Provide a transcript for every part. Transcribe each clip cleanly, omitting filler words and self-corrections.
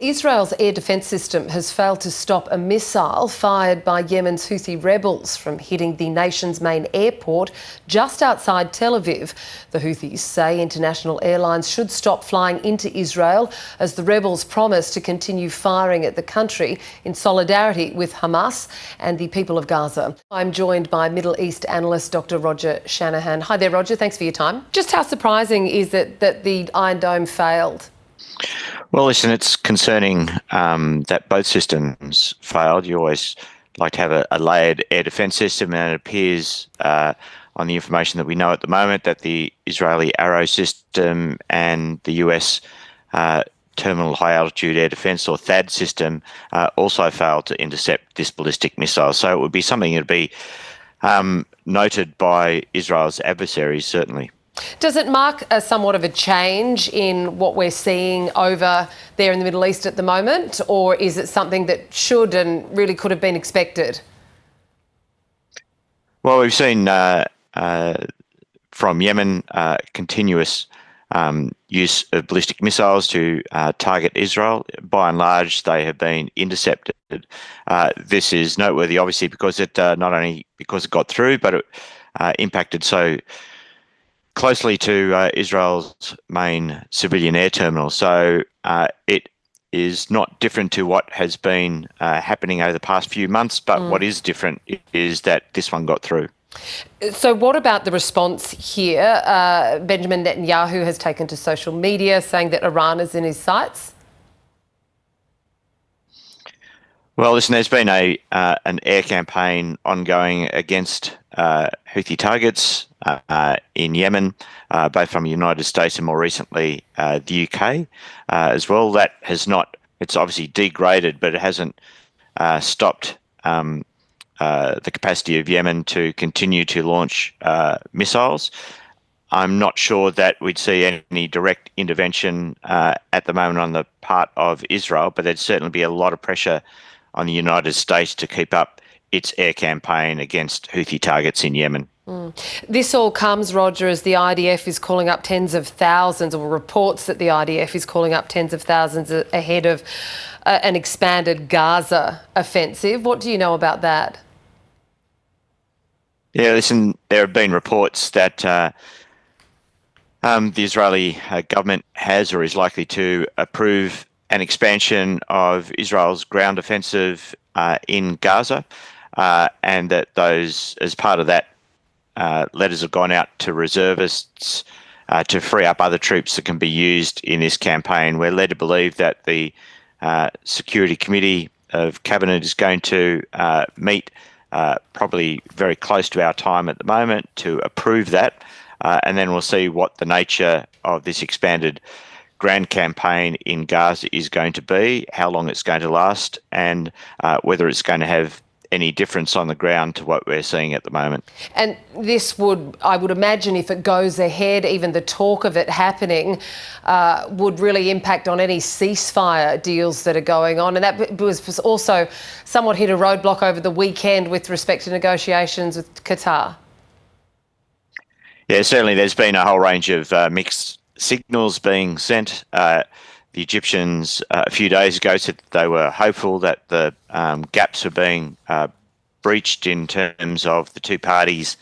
Israel's air defence system has failed to stop a missile fired by Yemen's Houthi rebels from hitting the nation's main airport just outside Tel Aviv. The Houthis say international airlines should stop flying into Israel as the rebels promise to continue firing at the country in solidarity with Hamas and the people of Gaza. I'm joined by Middle East analyst Dr Rodger Shanahan. Hi there, Roger. Thanks for your time. Just how surprising is it that the Iron Dome failed? Well, listen, it's concerning that both systems failed. You always like to have a layered air defence system, and it appears on the information that we know at the moment that the Israeli Arrow system and the US Terminal High Altitude Air Defence, or THAAD system, also failed to intercept this ballistic missile. So it would be something that would be noted by Israel's adversaries, certainly. Does it mark somewhat of a change in what we're seeing over there in the Middle East at the moment, or is it something that should and really could have been expected? Well, we've seen from Yemen continuous use of ballistic missiles to target Israel. By and large, they have been intercepted. This is noteworthy, obviously, because it not only because it got through, but it impacted so closely to Israel's main civilian air terminal. So it is not different to what has been happening over the past few months, but what is different is that this one got through. So what about the response here? Benjamin Netanyahu has taken to social media saying that Iran is in his sights. Well, listen, there's been an air campaign ongoing against Houthi targets in Yemen, both from the United States and more recently the UK as well. That has not, it's obviously degraded, but it hasn't stopped the capacity of Yemen to continue to launch missiles. I'm not sure that we'd see any direct intervention at the moment on the part of Israel, but there'd certainly be a lot of pressure on the United States to keep up its air campaign against Houthi targets in Yemen. This all comes, Roger, as the IDF is calling up tens of thousands, or reports that the IDF is calling up tens of thousands ahead of an expanded Gaza offensive. What do you know about that? Yeah, listen, there have been reports that the Israeli government has or is likely to approve an expansion of Israel's ground offensive in Gaza, and that those, as part of that, letters have gone out to reservists to free up other troops that can be used in this campaign. We're led to believe that the Security Committee of Cabinet is going to meet probably very close to our time at the moment to approve that, and then we'll see what the nature of this expanded grand campaign in Gaza is going to be, how long it's going to last, and whether it's going to have any difference on the ground to what we're seeing at the moment. And this would, I would imagine, if it goes ahead, even the talk of it happening would really impact on any ceasefire deals that are going on. And that was also somewhat hit a roadblock over the weekend with respect to negotiations with Qatar. Yeah, certainly there's been a whole range of mixed signals being sent. The Egyptians a few days ago said that they were hopeful that the gaps were being breached in terms of the two parties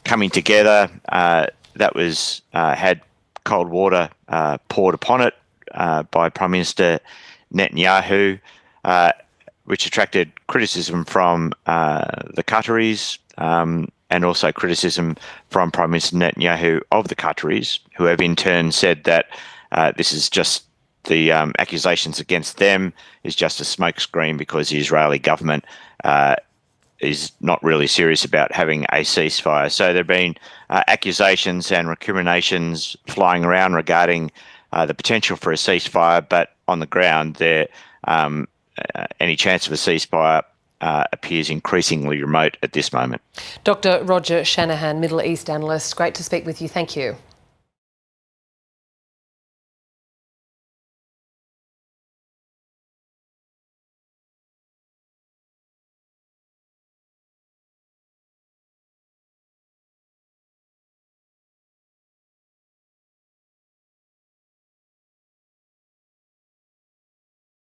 coming together. That was had cold water poured upon it by Prime Minister Netanyahu, which attracted criticism from the Qataris, and also criticism from Prime Minister Netanyahu of the Qataris, who have in turn said that this is just the accusations against them is just a smokescreen because the Israeli government is not really serious about having a ceasefire. So there have been accusations and recriminations flying around regarding the potential for a ceasefire, but on the ground, there any chance of a ceasefire appears increasingly remote at this moment. Dr Rodger Shanahan, Middle East analyst, great to speak with you. Thank you.